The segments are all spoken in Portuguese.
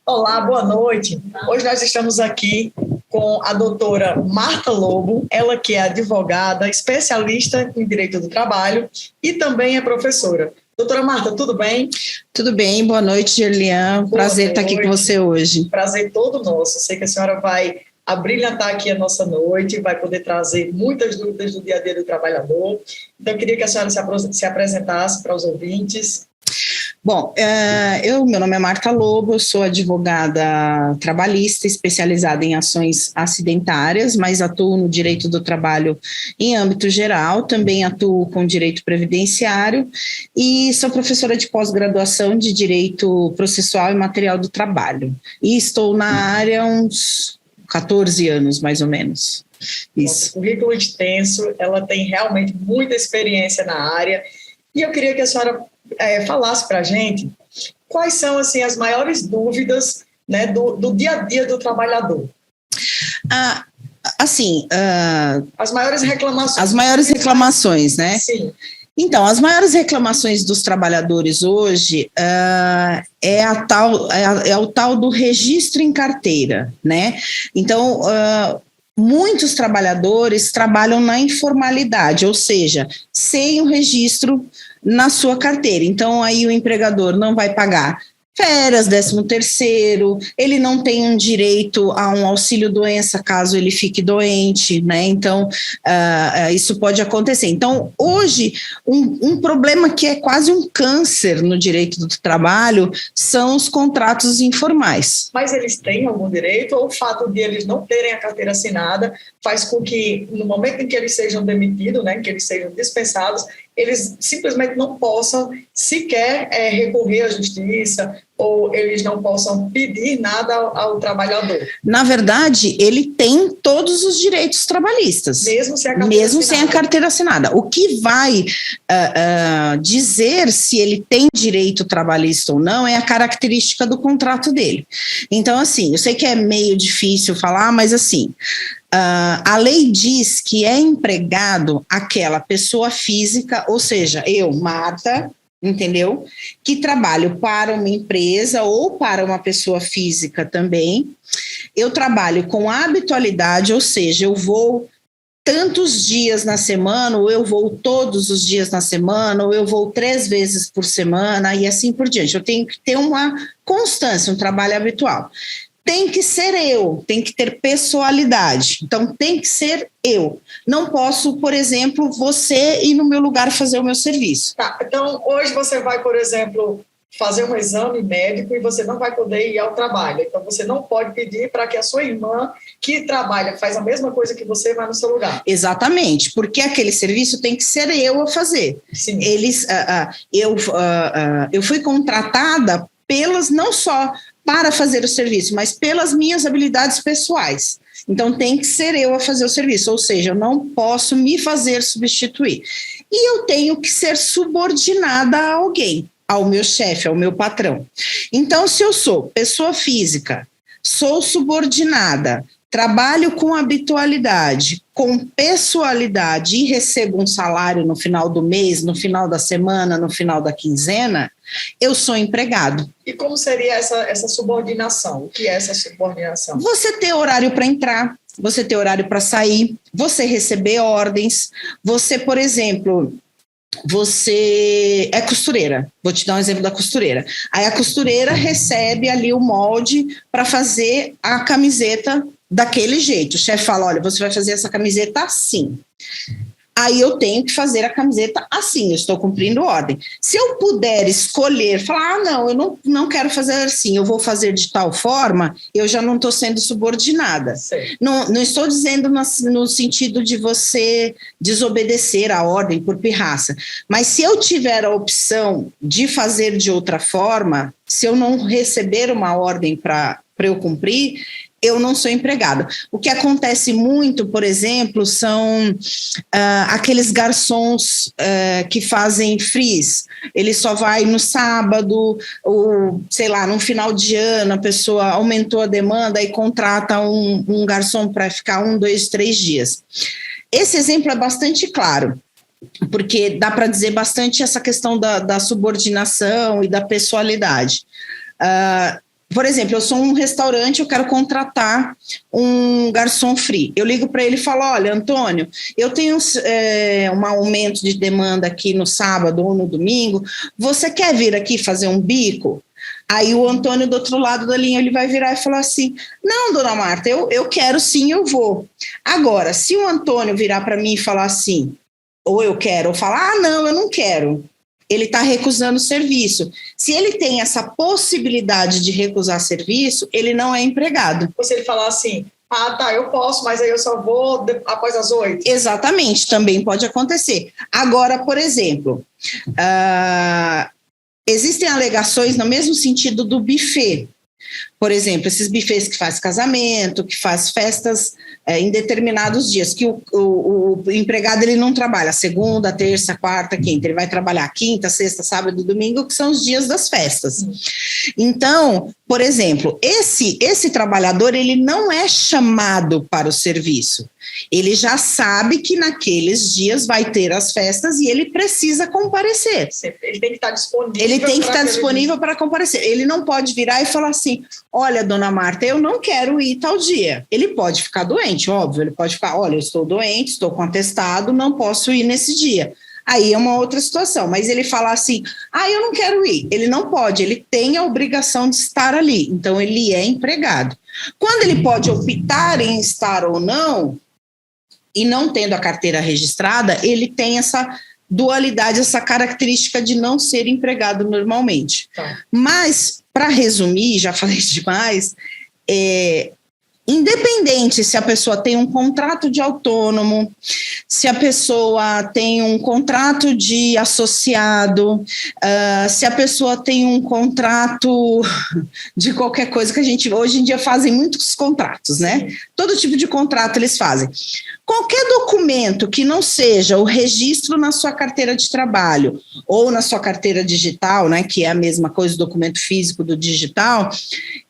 Olá, boa noite. Hoje nós estamos aqui com a doutora Marta Lobo, ela que é advogada, especialista em direito do trabalho e também é professora. Doutora Marta, tudo bem? Tudo bem, boa noite, Gerlian. Prazer estar aqui com você hoje. Prazer todo nosso. Sei que a senhora vai abrilhantar aqui a nossa noite, vai poder trazer muitas dúvidas do dia a dia do trabalhador. Então, eu queria que a senhora se apresentasse para os ouvintes. Bom, meu nome é Marta Lobo, eu sou advogada trabalhista especializada em ações acidentárias, mas atuo no direito do trabalho em âmbito geral, também atuo com direito previdenciário e sou professora de pós-graduação de direito processual e material do trabalho. E estou na área há uns 14 anos, mais ou menos. Isso. Nosso currículo extenso, ela tem realmente muita experiência na área e eu queria que a senhora falasse para a gente quais são assim, as maiores dúvidas, né, do dia a dia do trabalhador. As maiores reclamações. As maiores reclamações, né? Sim. Então, as maiores reclamações dos trabalhadores hoje é o tal do registro em carteira, né? Então, muitos trabalhadores trabalham na informalidade, ou seja, sem o registro na sua carteira. Então, aí o empregador não vai pagar férias, 13º, ele não tem um direito a um auxílio-doença caso ele fique doente, né? Então, isso pode acontecer. Então, hoje, um problema que é quase um câncer no direito do trabalho são os contratos informais. Mas eles têm algum direito ou o fato de eles não terem a carteira assinada faz com que, no momento em que eles sejam demitidos, né, que eles sejam dispensados, eles simplesmente não possam sequer recorrer à justiça ou eles não possam pedir nada ao trabalhador? Na verdade, ele tem todos os direitos trabalhistas. Mesmo sem a carteira assinada. O que vai dizer se ele tem direito trabalhista ou não é a característica do contrato dele. Então, assim, eu sei que é meio difícil falar, mas assim... a lei diz que é empregado aquela pessoa física, ou seja, eu, Marta, entendeu? Que trabalho para uma empresa ou para uma pessoa física também. Eu trabalho com habitualidade, ou seja, eu vou tantos dias na semana, ou eu vou todos os dias na semana, ou eu vou 3 vezes por semana e assim por diante. Eu tenho que ter uma constância, um trabalho habitual. Tem que ser eu, tem que ter pessoalidade. Então, tem que ser eu. Não posso, por exemplo, você ir no meu lugar fazer o meu serviço. Tá, então, hoje você vai, por exemplo, fazer um exame médico e você não vai poder ir ao trabalho. Então, você não pode pedir para que a sua irmã, que trabalha, faz a mesma coisa que você, vá no seu lugar. Exatamente, porque aquele serviço tem que ser eu a fazer. Sim. Eu fui contratada não só para fazer o serviço, mas pelas minhas habilidades pessoais. Então, tem que ser eu a fazer o serviço, ou seja, eu não posso me fazer substituir. E eu tenho que ser subordinada a alguém, ao meu chefe, ao meu patrão. Então, se eu sou pessoa física, sou subordinada, trabalho com habitualidade, com pessoalidade e recebo um salário no final do mês, no final da semana, no final da quinzena, eu sou empregado. E como seria essa subordinação? O que é essa subordinação? Você ter horário para entrar, você ter horário para sair, você receber ordens, você, por exemplo... Você é costureira, vou te dar um exemplo da costureira. Aí a costureira recebe ali o molde para fazer a camiseta daquele jeito. O chefe fala, olha, você vai fazer essa camiseta assim. Aí eu tenho que fazer a camiseta assim, eu estou cumprindo ordem. Se eu puder escolher, falar, não, eu não quero fazer assim, eu vou fazer de tal forma, eu já não estou sendo subordinada. Não estou dizendo no sentido de você desobedecer a ordem por pirraça, mas se eu tiver a opção de fazer de outra forma, se eu não receber uma ordem para eu cumprir, eu não sou empregada. O que acontece muito, por exemplo, são aqueles garçons que fazem freeze. Ele só vai no sábado, ou, sei lá, no final de ano, a pessoa aumentou a demanda e contrata um garçom para ficar 1, 2, 3 dias. Esse exemplo é bastante claro, porque dá para dizer bastante essa questão da subordinação e da pessoalidade. por exemplo, eu sou um restaurante, eu quero contratar um garçom free. Eu ligo para ele e falo, olha, Antônio, eu tenho um aumento de demanda aqui no sábado ou no domingo, você quer vir aqui fazer um bico? Aí o Antônio, do outro lado da linha, ele vai virar e falar assim, não, dona Marta, eu quero sim, eu vou. Agora, se o Antônio virar para mim e falar assim, ou eu quero, ou falar, não, eu não quero, ele está recusando o serviço. Se ele tem essa possibilidade de recusar serviço, ele não é empregado. Ou se ele falar assim, tá, eu posso, mas aí eu só vou após as 8. Exatamente, também pode acontecer. Agora, por exemplo, existem alegações no mesmo sentido do buffet. Por exemplo, esses buffets que faz casamento, que faz festas em determinados dias, que o empregado ele não trabalha segunda, terça, quarta, quinta, ele vai trabalhar quinta, sexta, sábado e domingo, que são os dias das festas. Então, por exemplo, esse trabalhador ele não é chamado para o serviço. Ele já sabe que naqueles dias vai ter as festas e ele precisa comparecer. Ele tem que estar disponível. Ele tem que estar disponível para comparecer. Ele não pode virar e falar assim, olha, dona Marta, eu não quero ir tal dia. Ele pode ficar doente, óbvio. Ele pode ficar, olha, eu estou doente, estou com atestado, não posso ir nesse dia. Aí é uma outra situação. Mas ele falar assim, eu não quero ir. Ele não pode, ele tem a obrigação de estar ali. Então, ele é empregado. Quando ele pode optar em estar ou não, e não tendo a carteira registrada, ele tem essa dualidade, essa característica de não ser empregado normalmente. Tá. Mas, para resumir, já falei demais, independente se a pessoa tem um contrato de autônomo, se a pessoa tem um contrato de associado, se a pessoa tem um contrato de qualquer coisa, que a gente hoje em dia fazem muitos contratos, né? Todo tipo de contrato eles fazem. Qualquer documento que não seja o registro na sua carteira de trabalho ou na sua carteira digital, né, que é a mesma coisa, o documento físico do digital,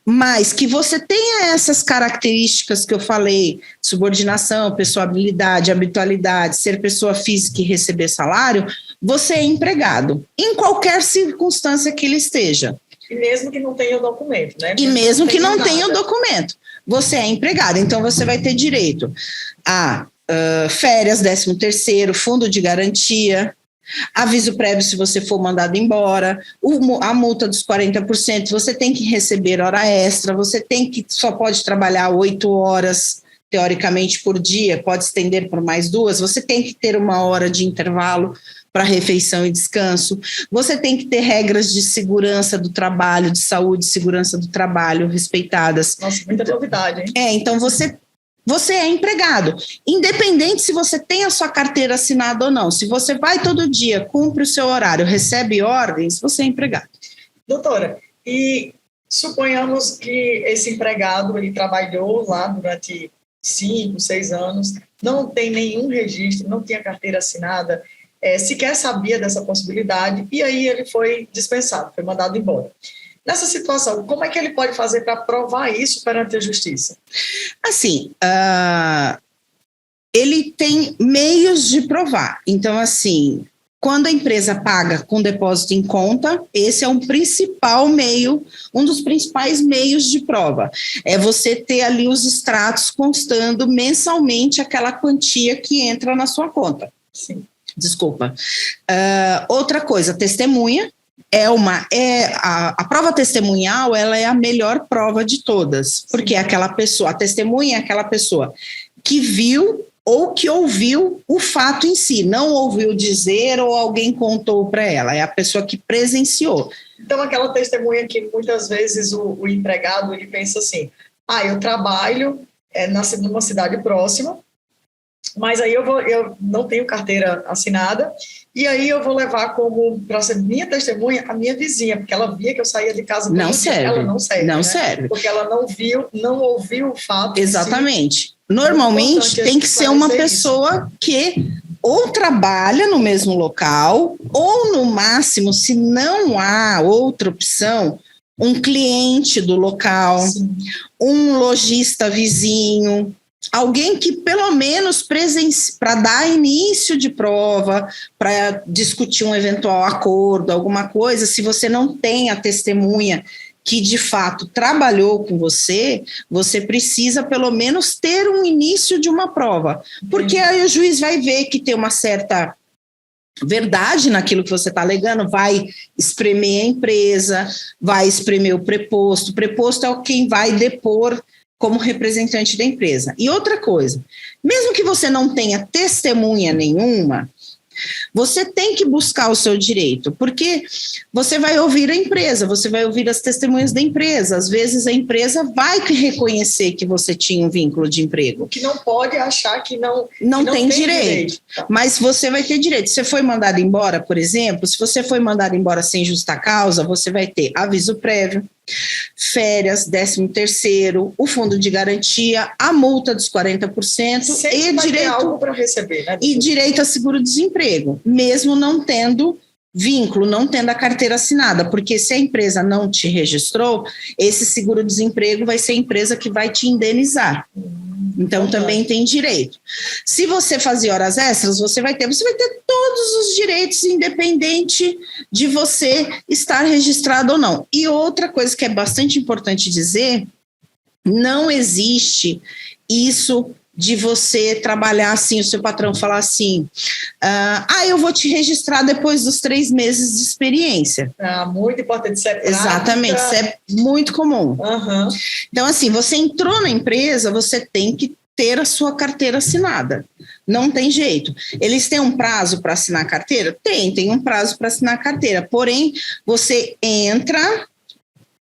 mas que você tenha essas características que eu falei, subordinação, pessoabilidade, habitualidade, ser pessoa física e receber salário, você é empregado, em qualquer circunstância que ele esteja. E mesmo que não tenha o documento, né? E mesmo que não tenha o documento, você é empregado. Então, você vai ter direito a férias, 13º, fundo de garantia, aviso prévio se você for mandado embora, a multa dos 40%, você tem que receber hora extra, você só pode trabalhar 8 horas, teoricamente, por dia, pode estender por mais 2, você tem que ter 1 hora de intervalo para refeição e descanso, você tem que ter regras de segurança do trabalho, de saúde e segurança do trabalho respeitadas. Nossa, muita novidade, hein? Então você é empregado, independente se você tem a sua carteira assinada ou não. Se você vai todo dia, cumpre o seu horário, recebe ordens, você é empregado. Doutora, e suponhamos que esse empregado, ele trabalhou lá durante 5, 6 anos, não tem nenhum registro, não tinha carteira assinada, sequer sabia dessa possibilidade, e aí ele foi dispensado, foi mandado embora. Nessa situação, como é que ele pode fazer para provar isso perante a justiça? Assim, ele tem meios de provar. Então, assim, quando a empresa paga com depósito em conta, esse é um dos principais meios de prova. É você ter ali os extratos constando mensalmente aquela quantia que entra na sua conta. Sim. Desculpa. Outra coisa, testemunha. A prova testemunhal, ela é a melhor prova de todas, porque é aquela pessoa, a testemunha é aquela pessoa que viu ou que ouviu o fato em si, não ouviu dizer ou alguém contou para ela, é a pessoa que presenciou. Então, aquela testemunha que muitas vezes o empregado, ele pensa assim, eu trabalho numa cidade próxima, mas aí eu não tenho carteira assinada, e aí eu vou levar para ser minha testemunha a minha vizinha, porque ela via que eu saía de casa. Não serve. Ela não serve. Não né? serve. Porque ela não ouviu o fato. Exatamente. Normalmente tem que ser uma pessoa que ou trabalha no mesmo local, ou no máximo, se não há outra opção, um cliente do local, sim, um lojista vizinho, alguém que pelo menos para dar início de prova, para discutir um eventual acordo, alguma coisa. Se você não tem a testemunha que de fato trabalhou com você, você precisa pelo menos ter um início de uma prova, porque aí o juiz vai ver que tem uma certa verdade naquilo que você está alegando, vai espremer a empresa, vai espremer o preposto. O preposto é quem vai depor como representante da empresa. E outra coisa, mesmo que você não tenha testemunha nenhuma, você tem que buscar o seu direito, porque você vai ouvir a empresa, você vai ouvir as testemunhas da empresa. Às vezes a empresa vai reconhecer que você tinha um vínculo de emprego. Que não pode achar que não tem direito. Mas você vai ter direito. Se você foi mandado embora, por exemplo, se você foi mandado embora sem justa causa, você vai ter aviso prévio, férias, 13º, o fundo de garantia, a multa dos 40% e direito algo para receber, né? E direito a seguro-desemprego, mesmo não tendo vínculo, não tendo a carteira assinada, porque se a empresa não te registrou, esse seguro-desemprego vai ser a empresa que vai te indenizar. Então, também tem direito. Se você fazer horas extras, você vai ter todos os direitos, independente de você estar registrado ou não. E outra coisa que é bastante importante dizer, não existe isso de você trabalhar assim, o seu patrão falar assim, eu vou te registrar depois dos 3 meses de experiência. Muito importante, isso é prática. Exatamente, isso é muito comum. Uhum. Então, assim, você entrou na empresa, você tem que ter a sua carteira assinada. Não tem jeito. Eles têm um prazo para assinar a carteira? Tem um prazo para assinar a carteira. Porém, você entra,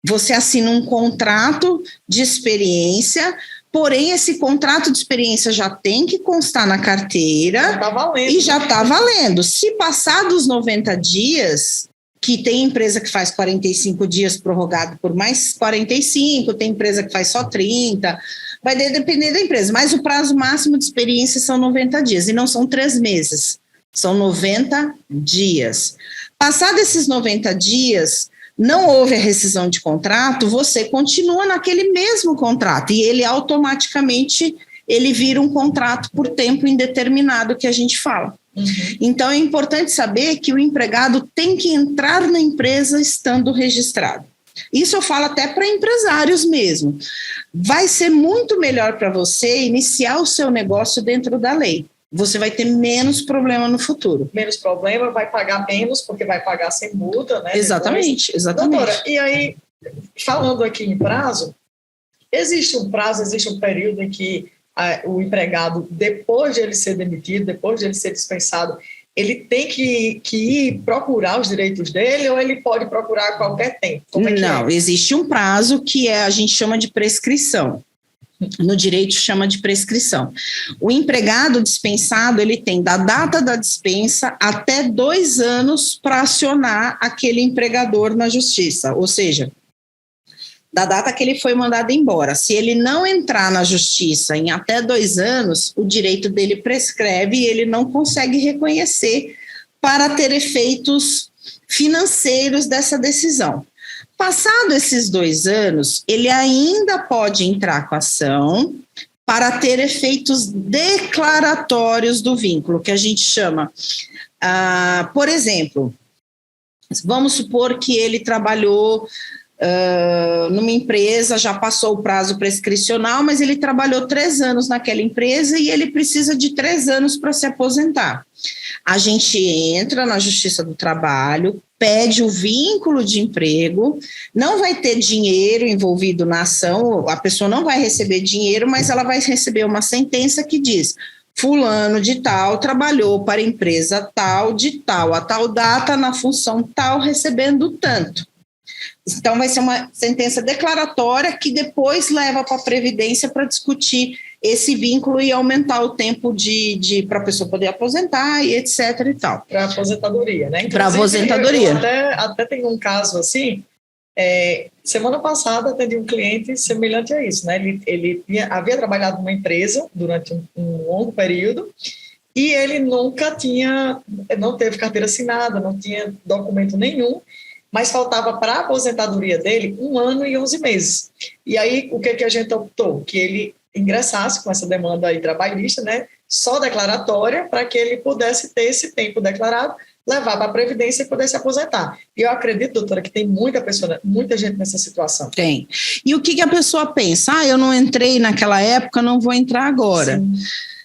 você assina um contrato de experiência. Porém, esse contrato de experiência já tem que constar na carteira. Já tá valendo. E já está valendo. Se passar dos 90 dias, que tem empresa que faz 45 dias prorrogado por mais 45, tem empresa que faz só 30, vai depender da empresa. Mas o prazo máximo de experiência são 90 dias, e não são 3 meses, são 90 dias. Passado esses 90 dias, não houve a rescisão de contrato, você continua naquele mesmo contrato e ele automaticamente vira um contrato por tempo indeterminado que a gente fala. Uhum. Então é importante saber que o empregado tem que entrar na empresa estando registrado. Isso eu falo até para empresários mesmo. Vai ser muito melhor para você iniciar o seu negócio dentro da lei. Você vai ter menos problema no futuro. Menos problema, vai pagar menos, porque vai pagar sem multa, né? Exatamente, exatamente. Doutora, e aí, falando aqui em prazo, existe um período em que o empregado, depois de ele ser demitido, depois de ele ser dispensado, ele tem que ir procurar os direitos dele, ou ele pode procurar a qualquer tempo? Não, existe um prazo que a gente chama de prescrição. No direito chama de prescrição. O empregado dispensado, ele tem da data da dispensa até 2 anos para acionar aquele empregador na justiça, ou seja, da data que ele foi mandado embora. Se ele não entrar na justiça em até 2 anos, o direito dele prescreve e ele não consegue reconhecer para ter efeitos financeiros dessa decisão. Passado esses 2 anos, ele ainda pode entrar com a ação para ter efeitos declaratórios do vínculo, que a gente chama. Por exemplo, vamos supor que ele trabalhou numa empresa, já passou o prazo prescricional, mas ele trabalhou 3 anos naquela empresa e ele precisa de 3 anos para se aposentar. A gente entra na Justiça do Trabalho, pede o vínculo de emprego, não vai ter dinheiro envolvido na ação, a pessoa não vai receber dinheiro, mas ela vai receber uma sentença que diz: fulano de tal trabalhou para a empresa tal, de tal a tal data, na função tal, recebendo tanto. Então, vai ser uma sentença declaratória que depois leva para a Previdência para discutir esse vínculo e aumentar o tempo para a pessoa poder aposentar e etc. e tal. Para aposentadoria, né? Para aposentadoria. Até tem um caso assim, semana passada atendi um cliente semelhante a isso, né? Ele havia trabalhado numa empresa durante um longo período e ele não teve carteira assinada, não tinha documento nenhum, mas faltava para a aposentadoria dele 1 ano e 11 meses. E aí, o que a gente optou? Que ele ingressasse com essa demanda aí trabalhista, né, só declaratória, para que ele pudesse ter esse tempo declarado levar para a Previdência e poder se aposentar. E eu acredito, doutora, que tem muita gente nessa situação. Tem. E o que a pessoa pensa? Eu não entrei naquela época, não vou entrar agora. Sim.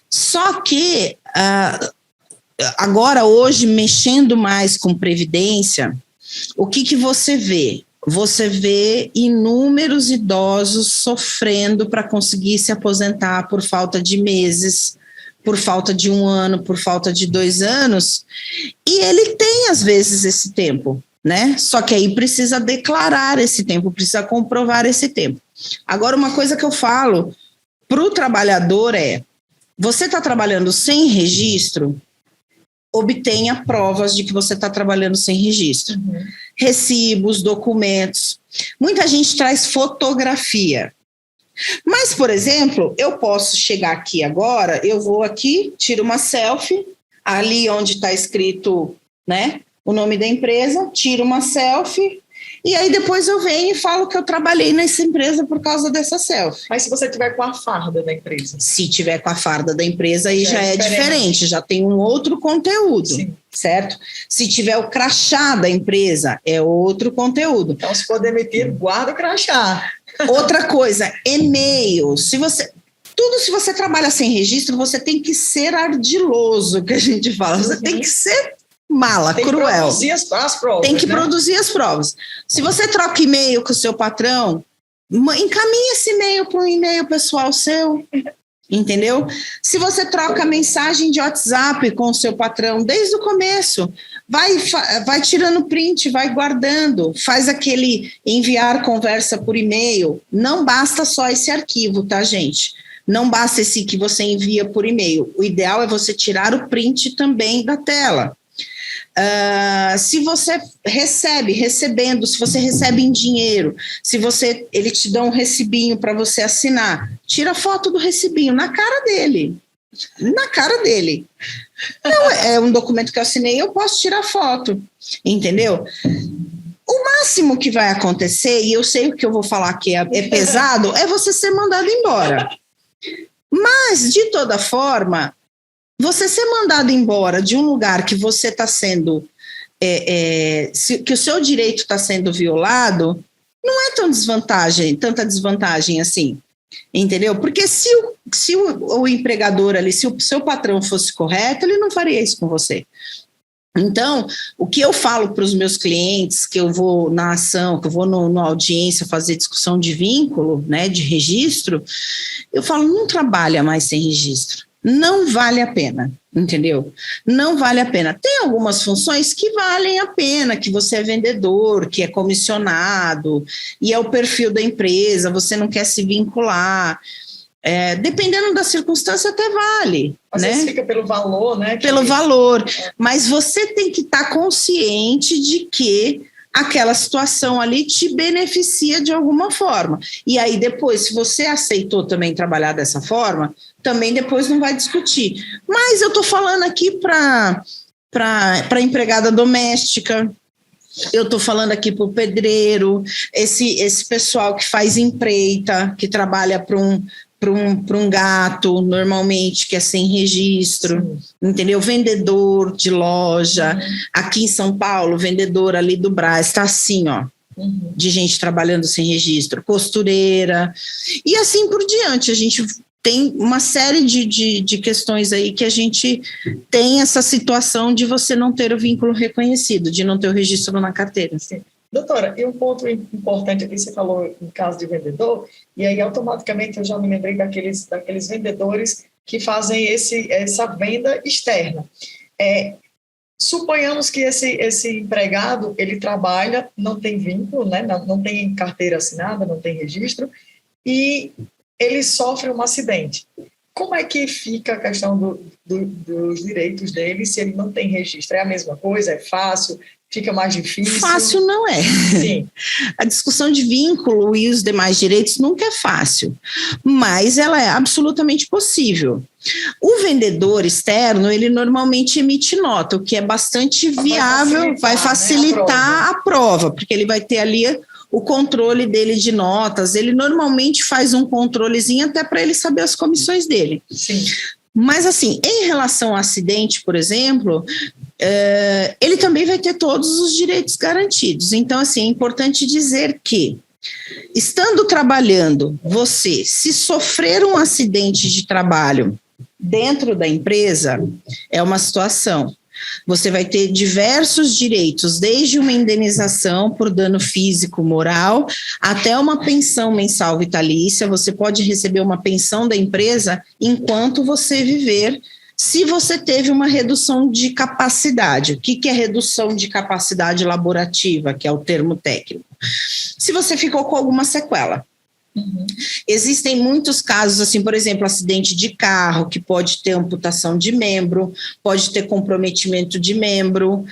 Só que, agora, hoje, mexendo mais com Previdência, o que você vê? Você vê inúmeros idosos sofrendo para conseguir se aposentar por falta de meses, por falta de 1 ano, por falta de 2 anos, e ele tem, às vezes, esse tempo, né? Só que aí precisa declarar esse tempo, precisa comprovar esse tempo. Agora, uma coisa que eu falo para o trabalhador é, você está trabalhando sem registro, obtenha provas de que você está trabalhando sem registro. Uhum. Recibos, documentos. Muita gente traz fotografia. Mas, por exemplo, eu posso chegar aqui agora, eu vou aqui, tiro uma selfie, ali onde está escrito, né, o nome da empresa, tiro uma selfie, e aí depois eu venho e falo que eu trabalhei nessa empresa por causa dessa selfie. Mas se você tiver com a farda da empresa? Se tiver com a farda da empresa, aí já é diferente, já tem um outro conteúdo. Sim. Certo? Se tiver o crachá da empresa, é outro conteúdo. Então, se for demitir, guarda o crachá. Outra coisa, e-mail. Se você trabalha sem registro, você tem que ser ardiloso, que a gente fala. Você tem que ser mala, cruel. Tem que produzir as provas. Tem que produzir as provas. Se você troca e-mail com o seu patrão, encaminha esse e-mail para um e-mail pessoal seu. Entendeu? Se você troca mensagem de WhatsApp com o seu patrão desde o começo, vai tirando print, vai guardando, faz aquele enviar conversa por e-mail. Não basta só esse arquivo, tá, gente? Não basta esse que você envia por e-mail. O ideal é você tirar o print também da tela. Se você recebendo, se você recebe em dinheiro, ele te dá um recibinho para você assinar, tira foto do recibinho na cara dele. Não, é um documento que eu assinei, eu posso tirar foto, entendeu? O máximo que vai acontecer, e eu sei o que eu vou falar que é pesado, é você ser mandado embora. Mas, de toda forma, você ser mandado embora de um lugar que você está sendo, que o seu direito está sendo violado, não é tanta desvantagem assim, entendeu? Porque se o empregador ali, se o seu patrão fosse correto, ele não faria isso com você. Então, o que eu falo para os meus clientes, que eu vou na ação, que eu vou na audiência fazer discussão de vínculo, né, de registro, eu falo, não trabalha mais sem registro. Não vale a pena, entendeu? Não vale a pena. Tem algumas funções que valem a pena, que você é vendedor, que é comissionado, e é o perfil da empresa, você não quer se vincular. Dependendo da circunstância, até vale. Às vezes fica pelo valor, né? Pelo valor. Mas você tem que estar consciente de que aquela situação ali te beneficia de alguma forma. E aí depois, se você aceitou também trabalhar dessa forma, também depois não vai discutir. Mas eu estou falando aqui para empregada doméstica, eu estou falando aqui para o pedreiro, esse pessoal que faz empreita, que trabalha para um gato, normalmente, que é sem registro, entendeu? Vendedor de loja, aqui em São Paulo, vendedor ali do Brás, está assim, ó, de gente trabalhando sem registro, costureira, e assim por diante. A gente tem uma série de questões aí que a gente tem essa situação de você não ter o vínculo reconhecido, de não ter o registro na carteira. Sim. Doutora, e um ponto importante aqui, você falou em caso de vendedor, e aí automaticamente eu já me lembrei daqueles vendedores que fazem essa venda externa. Suponhamos que esse empregado, ele trabalha, não tem vínculo, né, não tem carteira assinada, não tem registro, e ele sofre um acidente. Como é que fica a questão dos direitos dele se ele não tem registro? É a mesma coisa? É fácil? Fica mais difícil? Fácil não é. Sim. A discussão de vínculo e os demais direitos nunca é fácil, mas ela é absolutamente possível. O vendedor externo, ele normalmente emite nota, o que é bastante viável, vai facilitar, né, a prova, porque ele vai ter ali o controle dele de notas, ele normalmente faz um controlezinho até para ele saber as comissões dele. Sim. Mas, assim, em relação ao acidente, por exemplo, ele também vai ter todos os direitos garantidos. Então, assim, é importante dizer que, estando trabalhando, você, se sofrer um acidente de trabalho dentro da empresa, é uma situação. Você vai ter diversos direitos, desde uma indenização por dano físico, moral, até uma pensão mensal vitalícia. Você pode receber uma pensão da empresa enquanto você viver, se você teve uma redução de capacidade. O que é redução de capacidade laborativa, que é o termo técnico? Se você ficou com alguma sequela. Existem muitos casos, assim, por exemplo, acidente de carro, que pode ter amputação de membro, pode ter comprometimento de membro.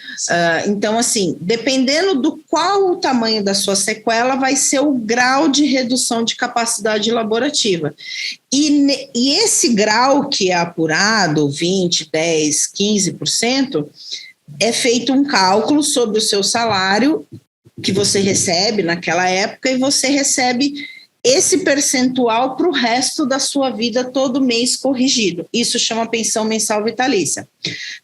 Então, assim, dependendo do qual o tamanho da sua sequela, vai ser o grau de redução de capacidade laborativa. E esse grau que é apurado, 20%, 10%, 15%, é feito um cálculo sobre o seu salário que você recebe naquela época e você recebe esse percentual para o resto da sua vida, todo mês corrigido. Isso chama pensão mensal vitalícia.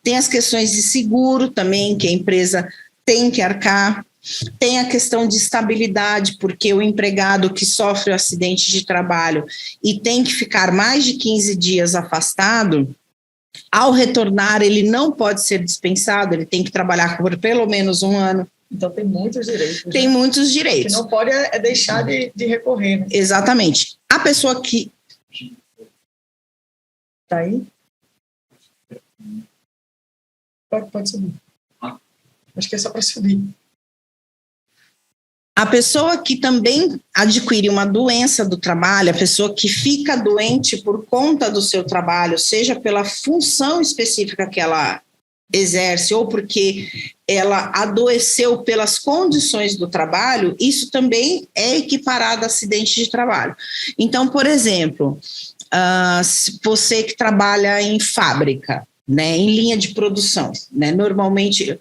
Tem as questões de seguro também, que a empresa tem que arcar. Tem a questão de estabilidade, porque o empregado que sofre um acidente de trabalho e tem que ficar mais de 15 dias afastado, ao retornar, ele não pode ser dispensado, ele tem que trabalhar por pelo menos um ano. Então, tem muitos direitos. Tem muitos direitos. Que não pode deixar de recorrer. Né? Exatamente. A pessoa que... Está aí? Pode subir. Acho que é só para subir. A pessoa que também adquire uma doença do trabalho, a pessoa que fica doente por conta do seu trabalho, seja pela função específica que ela exerce ou porque ela adoeceu pelas condições do trabalho, isso também é equiparado a acidente de trabalho. Então, por exemplo, você que trabalha em fábrica, né, em linha de produção, né, normalmente...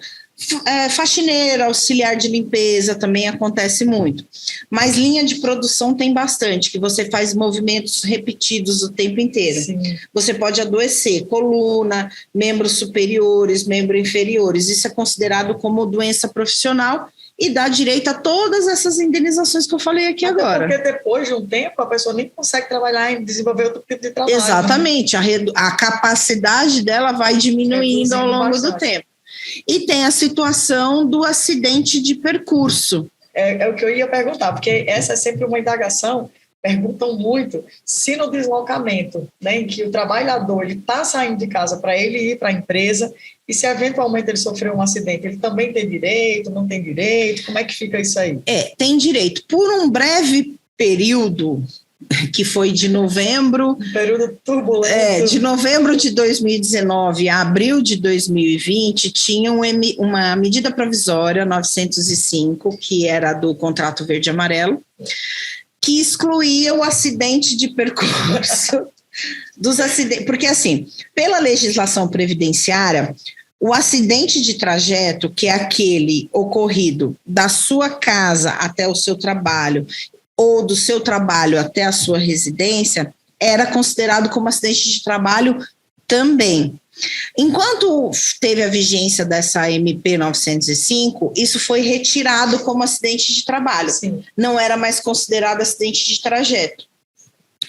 faxineira, auxiliar de limpeza também acontece muito, mas linha de produção tem bastante, que você faz movimentos repetidos o tempo inteiro. Sim. Você pode adoecer coluna, membros superiores, membros inferiores, isso é considerado como doença profissional e dá direito a todas essas indenizações que eu falei aqui agora. Porque depois de um tempo a pessoa nem consegue trabalhar e desenvolver outro tipo de trabalho. Exatamente, né? A capacidade dela vai diminuindo ao longo do tempo. E tem a situação do acidente de percurso. É o que eu ia perguntar, porque essa é sempre uma indagação. Perguntam muito se no deslocamento, né, em que o trabalhador está saindo de casa para ele ir para a empresa, e se eventualmente ele sofreu um acidente, ele também tem direito, não tem direito? Como é que fica isso aí? Tem direito. Por um breve período, que foi de novembro... Um período turbulento. De novembro de 2019 a abril de 2020, tinha uma medida provisória 905, que era do contrato verde e amarelo, que excluía o acidente de percurso dos acidentes. Porque, assim, pela legislação previdenciária, o acidente de trajeto, que é aquele ocorrido da sua casa até o seu trabalho, ou do seu trabalho até a sua residência, era considerado como acidente de trabalho também. Enquanto teve a vigência dessa MP 905, isso foi retirado como acidente de trabalho. Sim. Não era mais considerado acidente de trajeto.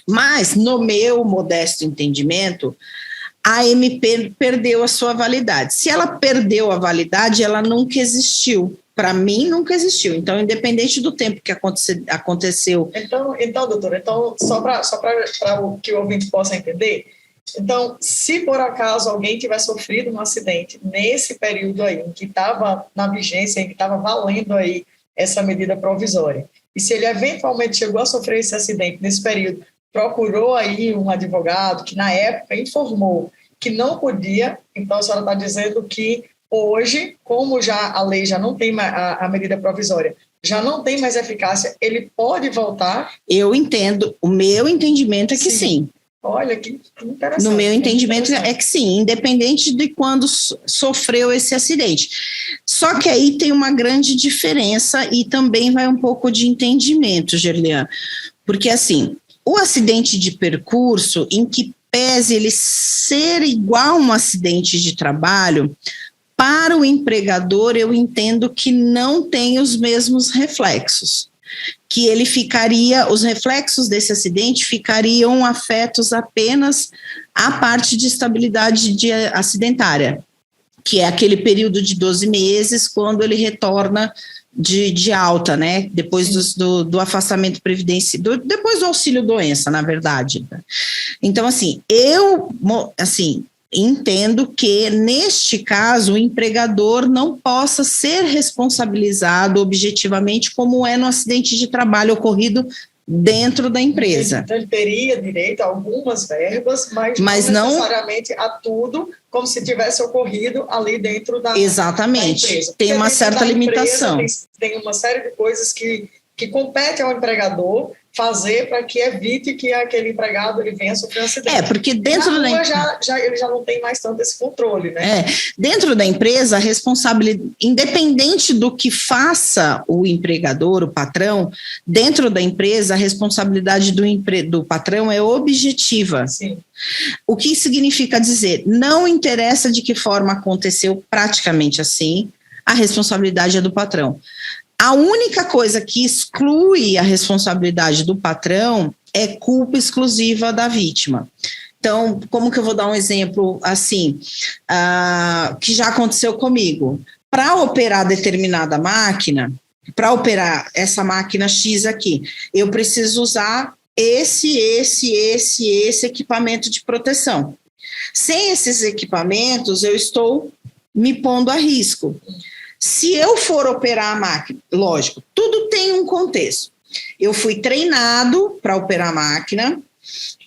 Mas, no meu modesto entendimento, a MP perdeu a sua validade. Se ela perdeu a validade, ela nunca existiu. Para mim, nunca existiu. Então, independente do tempo que aconteceu... Então, doutora, só para que o ouvinte possa entender, então, se por acaso alguém tiver sofrido um acidente nesse período aí, em que estava na vigência, em que estava valendo aí essa medida provisória, e se ele eventualmente chegou a sofrer esse acidente nesse período, procurou aí um advogado que na época informou que não podia, então a senhora está dizendo que hoje, como já a lei já não tem a medida provisória, já não tem mais eficácia, ele pode voltar? Eu entendo, o meu entendimento é que sim. Olha, que interessante. No meu entendimento é que sim, independente de quando sofreu esse acidente. Só que aí tem uma grande diferença e também vai um pouco de entendimento, Gerlian, porque assim, o acidente de percurso em que pese ele ser igual a um acidente de trabalho, para o empregador eu entendo que não tem os mesmos reflexos. Que ele ficaria, os reflexos desse acidente ficariam afetos apenas à parte de estabilidade acidentária, que é aquele período de 12 meses, quando ele retorna de alta, né? Depois do afastamento previdenciário, depois do auxílio-doença, na verdade. Então, assim, eu entendo que, neste caso, o empregador não possa ser responsabilizado objetivamente como é no acidente de trabalho ocorrido dentro da empresa. Então, ele teria direito a algumas verbas, mas não necessariamente a tudo, como se tivesse ocorrido ali dentro da empresa. Exatamente, tem uma certa limitação. Tem uma série de coisas que compete ao empregador fazer para que evite que aquele empregado ele venha sofrer um acidente. Porque dentro da empresa ele já não tem mais tanto esse controle, né? Dentro da empresa, a responsabilidade, independente do que faça o empregador, o patrão, dentro da empresa, a responsabilidade do patrão é objetiva. Sim. O que significa dizer, não interessa de que forma aconteceu, praticamente assim, a responsabilidade é do patrão. A única coisa que exclui a responsabilidade do patrão é culpa exclusiva da vítima. Então, como que eu vou dar um exemplo assim, que já aconteceu comigo? Para operar determinada máquina, para operar essa máquina X aqui, eu preciso usar esse equipamento de proteção. Sem esses equipamentos, eu estou me pondo a risco. Se eu for operar a máquina, lógico, tudo tem um contexto. Eu fui treinado para operar a máquina,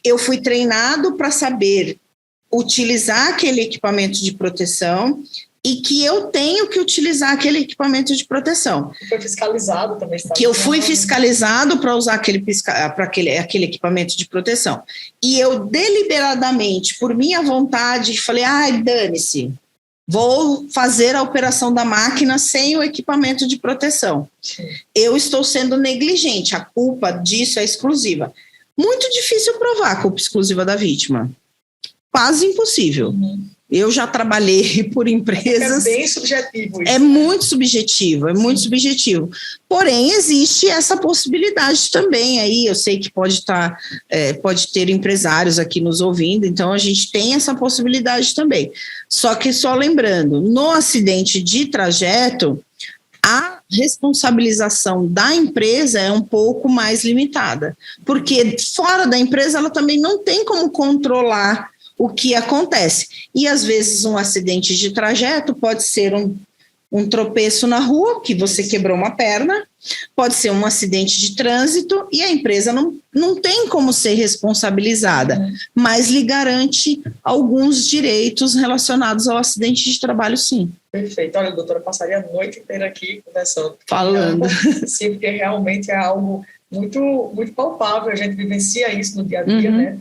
eu fui treinado para saber utilizar aquele equipamento de proteção e que eu tenho que utilizar aquele equipamento de proteção. Foi fiscalizado também. Que eu fui fiscalizado para usar aquele equipamento de proteção. E eu deliberadamente, por minha vontade, falei, dane-se. Vou fazer a operação da máquina sem o equipamento de proteção. Sim. Eu estou sendo negligente, a culpa disso é exclusiva. Muito difícil provar a culpa exclusiva da vítima. Quase impossível. Uhum. Eu já trabalhei por empresas... É bem subjetivo isso. É muito subjetivo, Porém, existe essa possibilidade também aí. Eu sei que pode ter empresários aqui nos ouvindo, então a gente tem essa possibilidade também. Só que, só lembrando, no acidente de trajeto, a responsabilização da empresa é um pouco mais limitada, porque fora da empresa ela também não tem como controlar o que acontece. E, às vezes, um acidente de trajeto pode ser um tropeço na rua, que você quebrou uma perna, pode ser um acidente de trânsito e a empresa não tem como ser responsabilizada, mas lhe garante alguns direitos relacionados ao acidente de trabalho, sim. Perfeito. Olha, doutora, passaria a noite inteira aqui conversando. Falando. Sim, porque realmente é algo muito, muito palpável, a gente vivencia isso no dia a dia, né?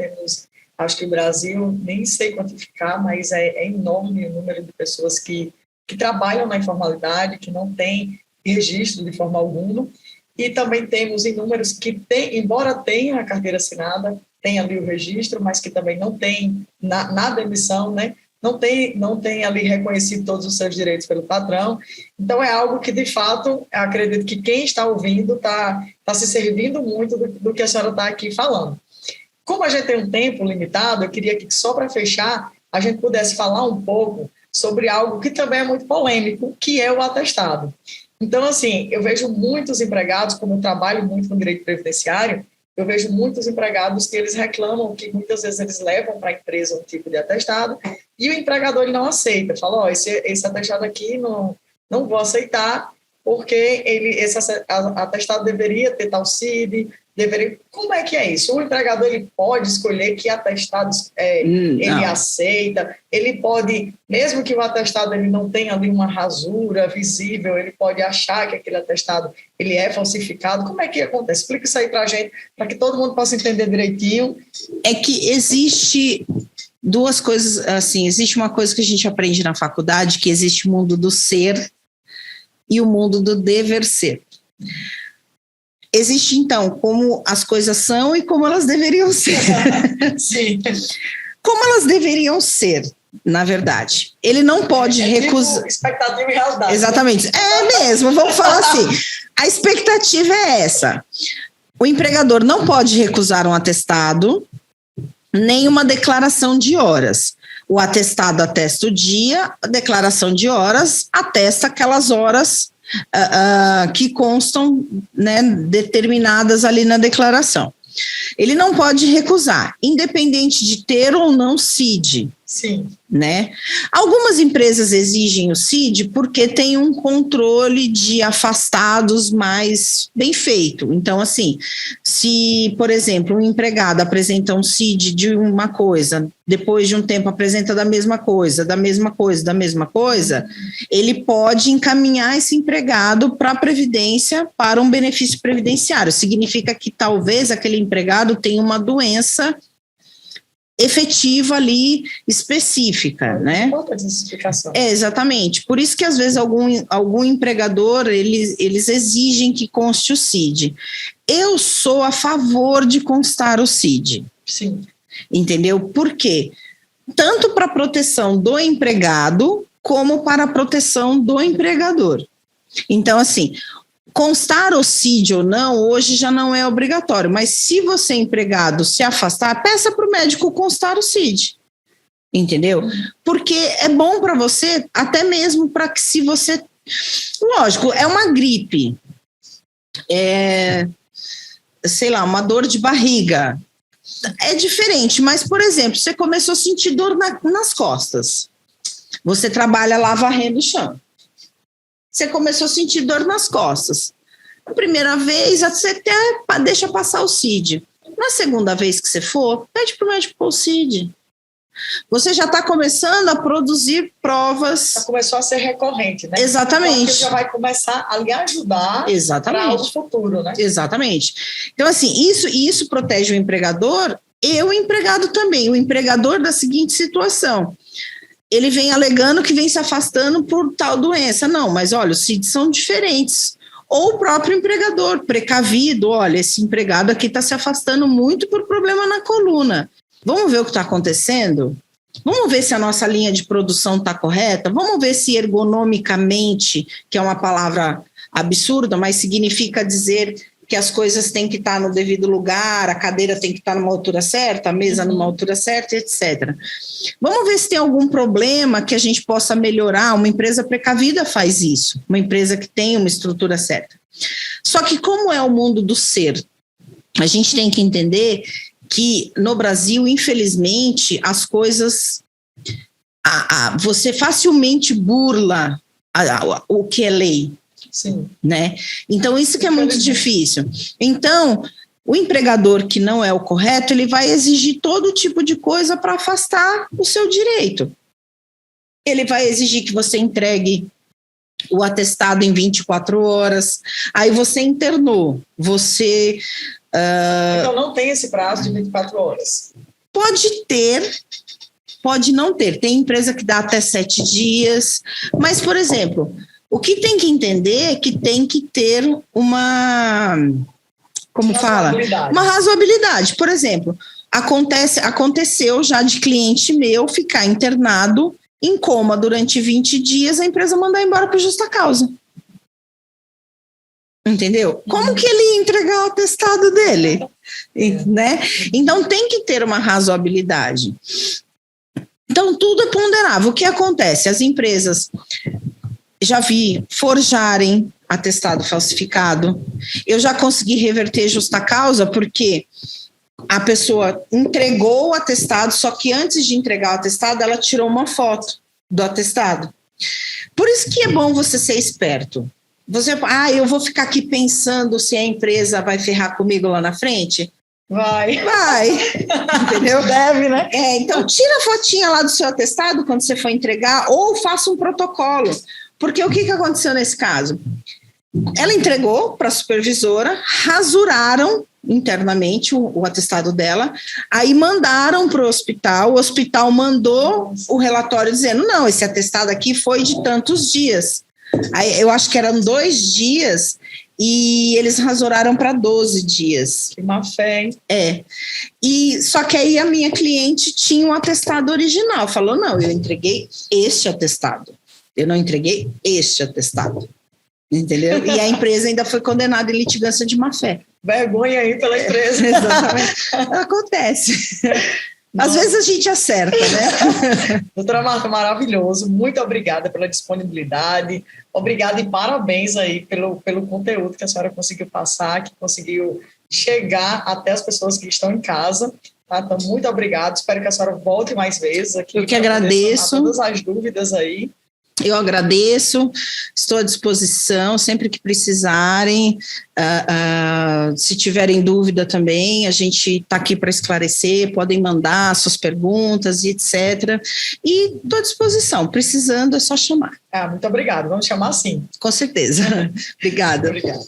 Acho que o Brasil, nem sei quantificar, mas é enorme o número de pessoas que trabalham na informalidade, que não têm registro de forma alguma, e também temos inúmeros que embora tenham a carteira assinada, tem ali o registro, mas que também não tem nada emissão, né? Não tem ali reconhecido todos os seus direitos pelo patrão. Então, é algo que, de fato, eu acredito que quem está ouvindo está se servindo muito do que a senhora está aqui falando. Como a gente tem um tempo limitado, eu queria que, só para fechar, a gente pudesse falar um pouco sobre algo que também é muito polêmico, que é o atestado. Então, assim, eu vejo muitos empregados, como eu trabalho muito no direito previdenciário, eu vejo muitos empregados que eles reclamam que muitas vezes eles levam para a empresa um tipo de atestado e o empregador ele não aceita, fala, esse atestado aqui não vou aceitar, porque esse atestado deveria ter tal CID, Como é que é isso? O empregador ele pode escolher que atestados ele aceita, ele pode, mesmo que o atestado ele não tenha ali uma rasura visível, ele pode achar que aquele atestado ele é falsificado. Como é que acontece? Explica isso aí para a gente, para que todo mundo possa entender direitinho. É que existe duas coisas, assim, existe uma coisa que a gente aprende na faculdade, que existe o mundo do ser e o mundo do dever ser. Existe, então, como as coisas são e como elas deveriam ser. Sim. como elas deveriam ser, na verdade. Ele não pode recusar. Tipo expectativa e realidade. Exatamente. É mesmo, vamos falar assim. A expectativa é essa. O empregador não pode recusar um atestado, nem uma declaração de horas. O atestado atesta o dia, a declaração de horas atesta aquelas horas que constam, né, determinadas ali na declaração. Ele não pode recusar, independente de ter ou não CID. Sim. Né? Algumas empresas exigem o CID porque tem um controle de afastados mais bem feito. Então, assim, se, por exemplo, um empregado apresenta um CID de uma coisa, depois de um tempo apresenta da mesma coisa, ele pode encaminhar esse empregado para a Previdência para um benefício previdenciário. Significa que talvez aquele empregado tenha uma doença efetiva ali, específica, né? Falta de explicação. Exatamente. Por isso que, às vezes, algum empregador, eles exigem que conste o CID. Eu sou a favor de constar o CID. Sim. Entendeu? Por quê? Tanto para a proteção do empregado, como para a proteção do empregador. Então, assim, constar o CID ou não, hoje já não é obrigatório, mas se você, empregado, se afastar, peça para o médico constar o CID, entendeu? Porque é bom para você, até mesmo para que se você... Lógico, é uma gripe, sei lá, uma dor de barriga, é diferente, mas, por exemplo, você começou a sentir dor nas costas, você trabalha lá varrendo o chão. Você começou a sentir dor nas costas. Na primeira vez, você até deixa passar o CID. Na segunda vez que você for, pede para o médico pôr o CID. Você já está começando a produzir provas. Já começou a ser recorrente, né? Exatamente. Então, já vai começar a lhe ajudar para o futuro, né? Exatamente. Então, assim, isso protege o empregador e o empregado também. O empregador da seguinte situação: ele vem alegando que vem se afastando por tal doença. Não, mas olha, os CIDs são diferentes. Ou o próprio empregador, precavido, olha, esse empregado aqui está se afastando muito por problema na coluna. Vamos ver o que está acontecendo? Vamos ver se a nossa linha de produção está correta? Vamos ver se ergonomicamente, que é uma palavra absurda, mas significa dizer que as coisas têm que estar no devido lugar, a cadeira tem que estar numa altura certa, a mesa numa altura certa, etc. Vamos ver se tem algum problema que a gente possa melhorar. Uma empresa precavida faz isso, uma empresa que tem uma estrutura certa. Só que como é o mundo do ser, a gente tem que entender que no Brasil, infelizmente, as coisas... você facilmente burla o que é lei. Sim. Né? Então, isso que é muito difícil. Então, o empregador que não é o correto, ele vai exigir todo tipo de coisa para afastar o seu direito. Ele vai exigir que você entregue o atestado em 24 horas, aí você internou, você... Então, não tem esse prazo de 24 horas. Pode ter, pode não ter. Tem empresa que dá até 7 dias, mas, por exemplo... O que tem que entender é que tem que ter uma razoabilidade. Por exemplo, aconteceu já de cliente meu ficar internado em coma durante 20 dias, a empresa mandar embora por justa causa. Entendeu? Como que ele ia entregar o atestado dele? Né? Então tem que ter uma razoabilidade. Então tudo é ponderável. O que acontece? As empresas... Já vi forjarem atestado falsificado. Eu já consegui reverter justa causa porque a pessoa entregou o atestado, só que antes de entregar o atestado, ela tirou uma foto do atestado. Por isso que é bom você ser esperto. Eu vou ficar aqui pensando se a empresa vai ferrar comigo lá na frente? Vai. Entendeu? Deve, né? Então, tira a fotinha lá do seu atestado quando você for entregar ou faça um protocolo. Porque o que aconteceu nesse caso? Ela entregou para a supervisora, rasuraram internamente o atestado dela, aí mandaram para o hospital mandou o relatório dizendo, não, esse atestado aqui foi de tantos dias. Aí, eu acho que eram 2 dias, e eles razoraram para 12 dias. Que má fé, hein? Só que aí a minha cliente tinha um atestado original, falou, não, eu entreguei este atestado, eu não entreguei este atestado, entendeu? E a empresa ainda foi condenada em litigância de má-fé. Vergonha aí pela empresa. Exatamente. Acontece. Às vezes a gente acerta, né? Doutora Marta, maravilhoso. Muito obrigada pela disponibilidade. Obrigada e parabéns aí pelo conteúdo que a senhora conseguiu passar, que conseguiu chegar até as pessoas que estão em casa. Tá? Então, muito obrigado. Espero que a senhora volte mais vezes aqui. Eu que agradeço. Todas as dúvidas aí. Eu agradeço, estou à disposição sempre que precisarem. Se tiverem dúvida também, a gente está aqui para esclarecer, podem mandar suas perguntas e etc. E estou à disposição, precisando é só chamar. Muito obrigada, vamos chamar sim. Com certeza. Obrigada. Obrigada.